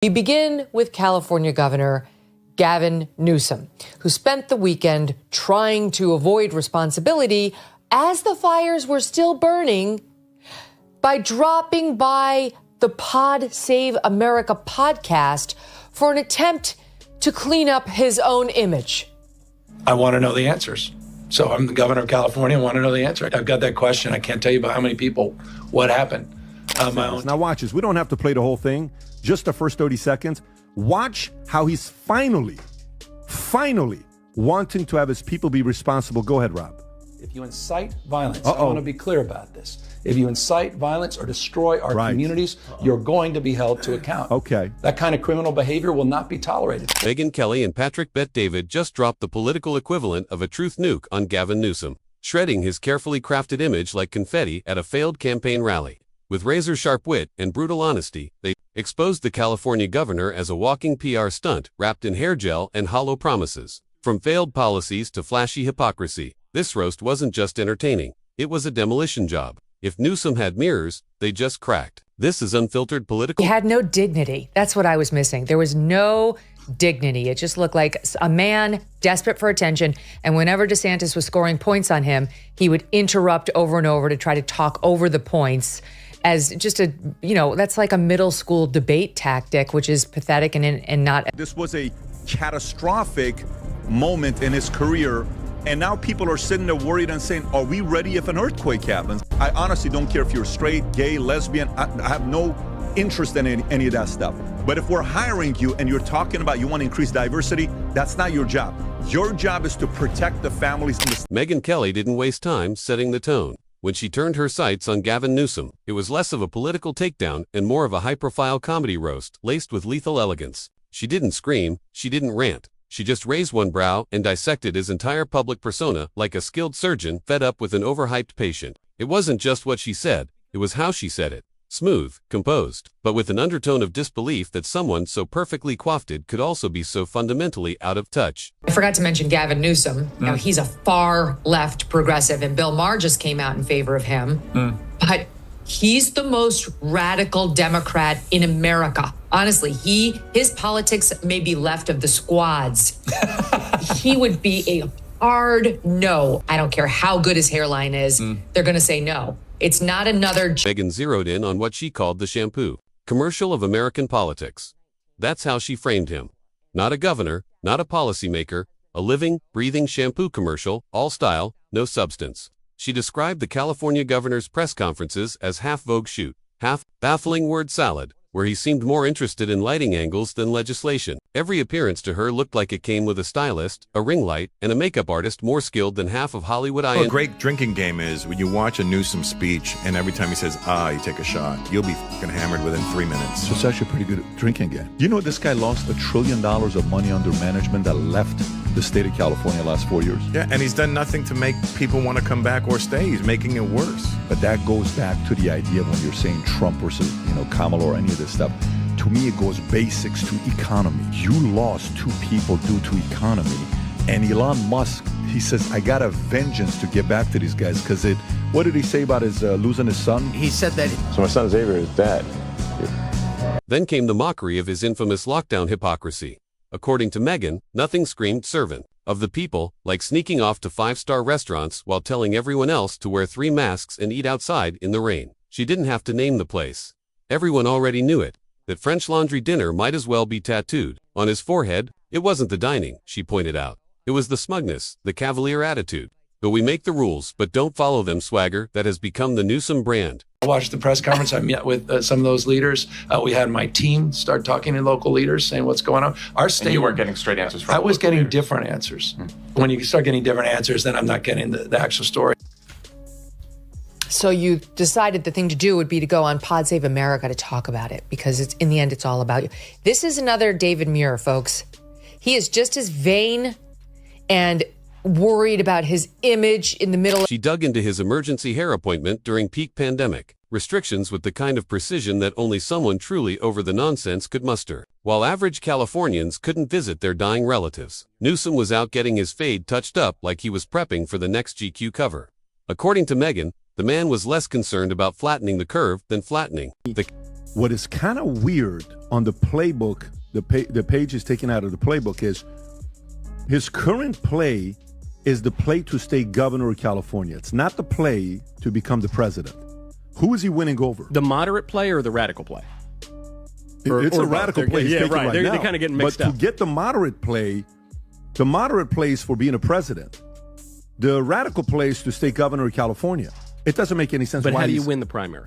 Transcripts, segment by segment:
We begin with California Governor Gavin Newsom, who spent the weekend trying to avoid responsibility as the fires were still burning by dropping by the Pod Save America podcast for an attempt to clean up his own image. I want to know the answers. So I'm the governor of California. I want to know the answer. I've got that question. I can't tell you about how many people, what happened. Now watch this. We don't have to play the whole thing, just the first 30 seconds. Watch how he's finally wanting to have his people be responsible. Go ahead, Rob. If you incite violence, I want to be clear about this. If you incite violence or destroy our communities, you're going to be held to account. Okay. That kind of criminal behavior will not be tolerated. Megyn Kelly and Patrick Bet-David just dropped the political equivalent of a truth nuke on Gavin Newsom, shredding his carefully crafted image like confetti at a failed campaign rally. With razor-sharp wit and brutal honesty, they exposed the California governor as a walking PR stunt wrapped in hair gel and hollow promises. From failed policies to flashy hypocrisy, this roast wasn't just entertaining, it was a demolition job. If Newsom had mirrors, they just cracked. This is unfiltered political. He had no dignity. That's what I was missing. There was no dignity. It just looked like a man desperate for attention. And whenever DeSantis was scoring points on him, he would interrupt over and over to try to talk over the points as just a, that's like a middle school debate tactic, which is pathetic and not. This was a catastrophic moment in his career. And now people are sitting there worried and saying, are we ready if an earthquake happens? I honestly don't care if you're straight, gay, lesbian. I have no interest in any of that stuff. But if we're hiring you and you're talking about you want to increase diversity, that's not your job. Your job is to protect the families. Megyn Kelly didn't waste time setting the tone. When she turned her sights on Gavin Newsom, it was less of a political takedown and more of a high-profile comedy roast laced with lethal elegance. She didn't scream, she didn't rant. She just raised one brow and dissected his entire public persona like a skilled surgeon fed up with an overhyped patient. It wasn't just what she said, it was how she said it. Smooth, composed, but with an undertone of disbelief that someone so perfectly coiffed could also be so fundamentally out of touch. I forgot to mention Gavin Newsom. Now, he's a far left progressive, and Bill Maher just came out in favor of him. But he's the most radical Democrat in America. Honestly, his politics may be left of the squads. He would be a hard no. I don't care how good his hairline is. They're going to say no. It's not another. Megyn zeroed in on what she called the shampoo commercial of American politics. That's how she framed him. Not a governor, not a policymaker, a living, breathing shampoo commercial, all style, no substance. She described the California governor's press conferences as half Vogue shoot, half baffling word salad, where he seemed more interested in lighting angles than legislation. Every appearance to her looked like it came with a stylist, a ring light, and a makeup artist more skilled than half of Hollywood. A great drinking game is when you watch a Newsom speech and every time he says, you take a shot, you'll be fucking hammered within 3 minutes. So it's actually a pretty good drinking game. You know this guy lost $1 trillion of money under management that left the state of California last 4 years. Yeah, and he's done nothing to make people want to come back or stay. He's making it worse. But that goes back to the idea of when you're saying Trump versus, Kamala or any of this stuff. To me, it goes basics to economy. You lost 2 people due to economy. And Elon Musk, he says, I got a vengeance to get back to these guys. Because what did he say about his losing his son? He said that. So my son Xavier is dead. Then came the mockery of his infamous lockdown hypocrisy. According to Megyn, nothing screamed servant of the people, like sneaking off to 5-star restaurants while telling everyone else to wear 3 masks and eat outside in the rain. She didn't have to name the place. Everyone already knew it. That French Laundry dinner might as well be tattooed on his forehead. It wasn't the dining, she pointed out. It was the smugness, the cavalier attitude. But we make the rules, but don't follow them swagger that has become the Newsom brand. I watched the press conference. I met with some of those leaders. We had my team start talking to local leaders, saying what's going on. Our state. And you weren't getting straight answers from I was getting different answers. When you start getting different answers, then I'm not getting the actual story. So you decided the thing to do would be to go on Pod Save America to talk about it, because in the end, it's all about you. This is another David Muir, folks. He is just as vain and worried about his image in the middle. She dug into his emergency hair appointment during peak pandemic, restrictions with the kind of precision that only someone truly over the nonsense could muster. While average Californians couldn't visit their dying relatives, Newsom was out getting his fade touched up like he was prepping for the next GQ cover. According to Megyn, the man was less concerned about flattening the curve than flattening the What is kind of weird on the playbook, the page is taken out of the playbook, is his current play is the play to stay governor of California. It's not the play to become the president. Who is he winning over? The moderate play or the radical play? It's a radical play he's taking right now. They're kind of getting mixed up. up. But to get the moderate play is for being a president. The radical play is to stay governor of California. It doesn't make any sense. But how do you win the primary?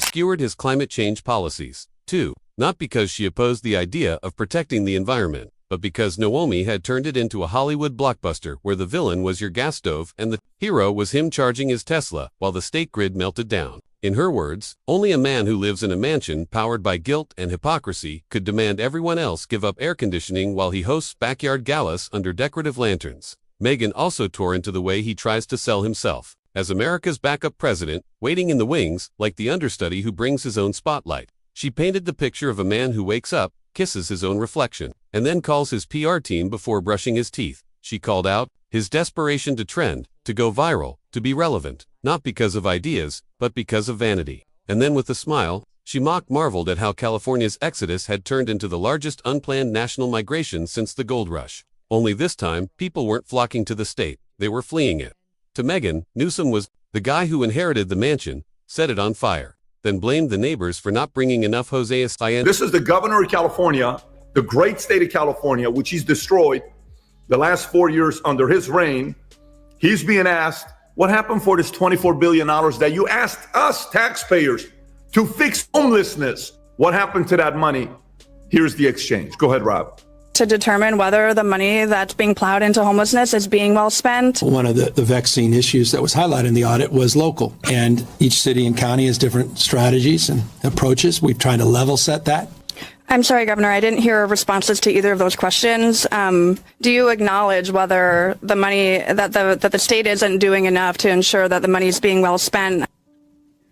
Skewered his climate change policies. 2. Not because she opposed the idea of protecting the environment, but because Naomi had turned it into a Hollywood blockbuster where the villain was your gas stove and the hero was him charging his Tesla while the state grid melted down. In her words, only a man who lives in a mansion powered by guilt and hypocrisy could demand everyone else give up air conditioning while he hosts backyard galas under decorative lanterns. Megyn also tore into the way he tries to sell himself as America's backup president, waiting in the wings like the understudy who brings his own spotlight. She painted the picture of a man who wakes up, kisses his own reflection, and then calls his PR team before brushing his teeth. She called out his desperation to trend, to go viral, to be relevant, not because of ideas, but because of vanity. And then with a smile, she marveled at how California's exodus had turned into the largest unplanned national migration since the gold rush. Only this time, people weren't flocking to the state, they were fleeing it. To Megyn, Newsom was the guy who inherited the mansion, set it on fire, then blamed the neighbors for not bringing enough Hosea Cyan. This is the governor of California, the great state of California, which he's destroyed the last 4 years under his reign. He's being asked, what happened for this $24 billion that you asked us taxpayers to fix homelessness? What happened to that money? Here's the exchange. Go ahead, Rob. To determine whether the money that's being plowed into homelessness is being well spent. One of the vexing issues that was highlighted in the audit was local. And each city and county has different strategies and approaches. We've tried to level set that. I'm sorry, Governor, I didn't hear responses to either of those questions. Do you acknowledge whether the money that the state isn't doing enough to ensure that the money is being well spent?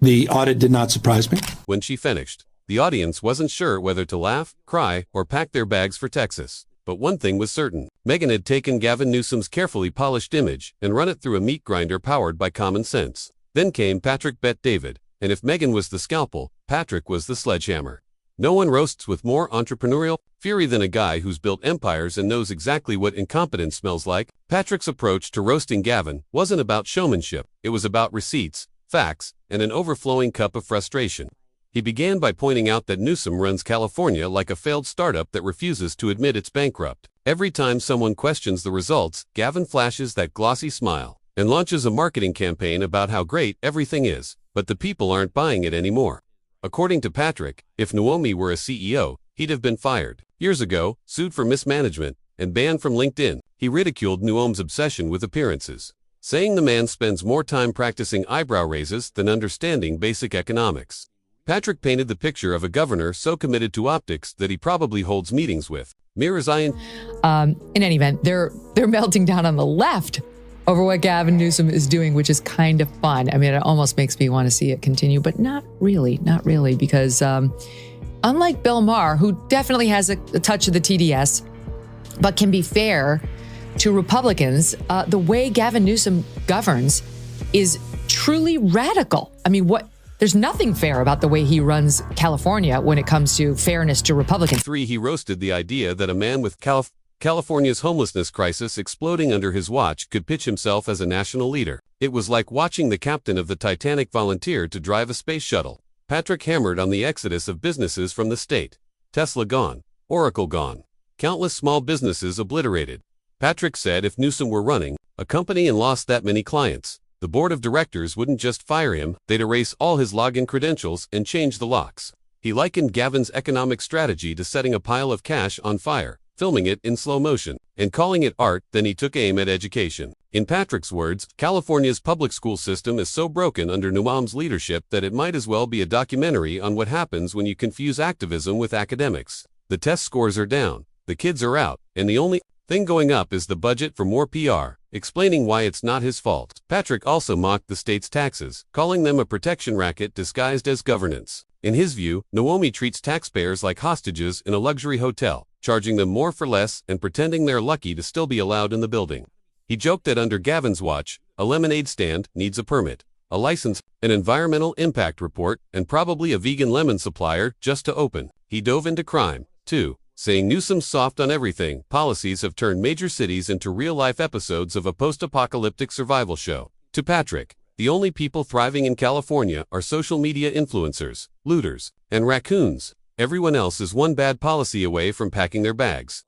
The audit did not surprise me. When she finished, the audience wasn't sure whether to laugh, cry, or pack their bags for Texas. But one thing was certain. Megyn had taken Gavin Newsom's carefully polished image and run it through a meat grinder powered by common sense. Then came Patrick Bet David, and if Megyn was the scalpel, Patrick was the sledgehammer. No one roasts with more entrepreneurial fury than a guy who's built empires and knows exactly what incompetence smells like. Patrick's approach to roasting Gavin wasn't about showmanship, it was about receipts, facts, and an overflowing cup of frustration. He began by pointing out that Newsom runs California like a failed startup that refuses to admit it's bankrupt. Every time someone questions the results, Gavin flashes that glossy smile and launches a marketing campaign about how great everything is, but the people aren't buying it anymore. According to Patrick, if Naomi were a CEO, he'd have been fired years ago, sued for mismanagement, and banned from LinkedIn. He ridiculed Naomi's obsession with appearances, saying the man spends more time practicing eyebrow raises than understanding basic economics. Patrick painted the picture of a governor so committed to optics that he probably holds meetings with mirrors in any event, they're melting down on the left over what Gavin Newsom is doing, which is kind of fun. I mean, it almost makes me want to see it continue, but not really, because unlike Bill Maher, who definitely has a touch of the TDS, but can be fair to Republicans, the way Gavin Newsom governs is truly radical. I mean, there's nothing fair about the way he runs California when it comes to fairness to Republicans. 3, he roasted the idea that a man with California's homelessness crisis exploding under his watch could pitch himself as a national leader. It was like watching the captain of the Titanic volunteer to drive a space shuttle. Patrick hammered on the exodus of businesses from the state. Tesla gone, Oracle gone, countless small businesses obliterated. Patrick said if Newsom were running a company and lost that many clients, the board of directors wouldn't just fire him, they'd erase all his login credentials and change the locks. He likened Gavin's economic strategy to setting a pile of cash on fire, filming it in slow motion, and calling it art. Then he took aim at education. In Patrick's words, California's public school system is so broken under Naomi's leadership that it might as well be a documentary on what happens when you confuse activism with academics. The test scores are down, the kids are out, and the only thing going up is the budget for more PR, explaining why it's not his fault. Patrick also mocked the state's taxes, calling them a protection racket disguised as governance. In his view, Naomi treats taxpayers like hostages in a luxury hotel, charging them more for less and pretending they're lucky to still be allowed in the building. He joked that under Gavin's watch, a lemonade stand needs a permit. a license, an environmental impact report, and probably a vegan lemon supplier just to open. He dove into crime, too, saying Newsom's soft on everything policies have turned major cities into real-life episodes of a post-apocalyptic survival show. To Patrick, the only people thriving in California are social media influencers, looters, and raccoons. Everyone else is one bad policy away from packing their bags.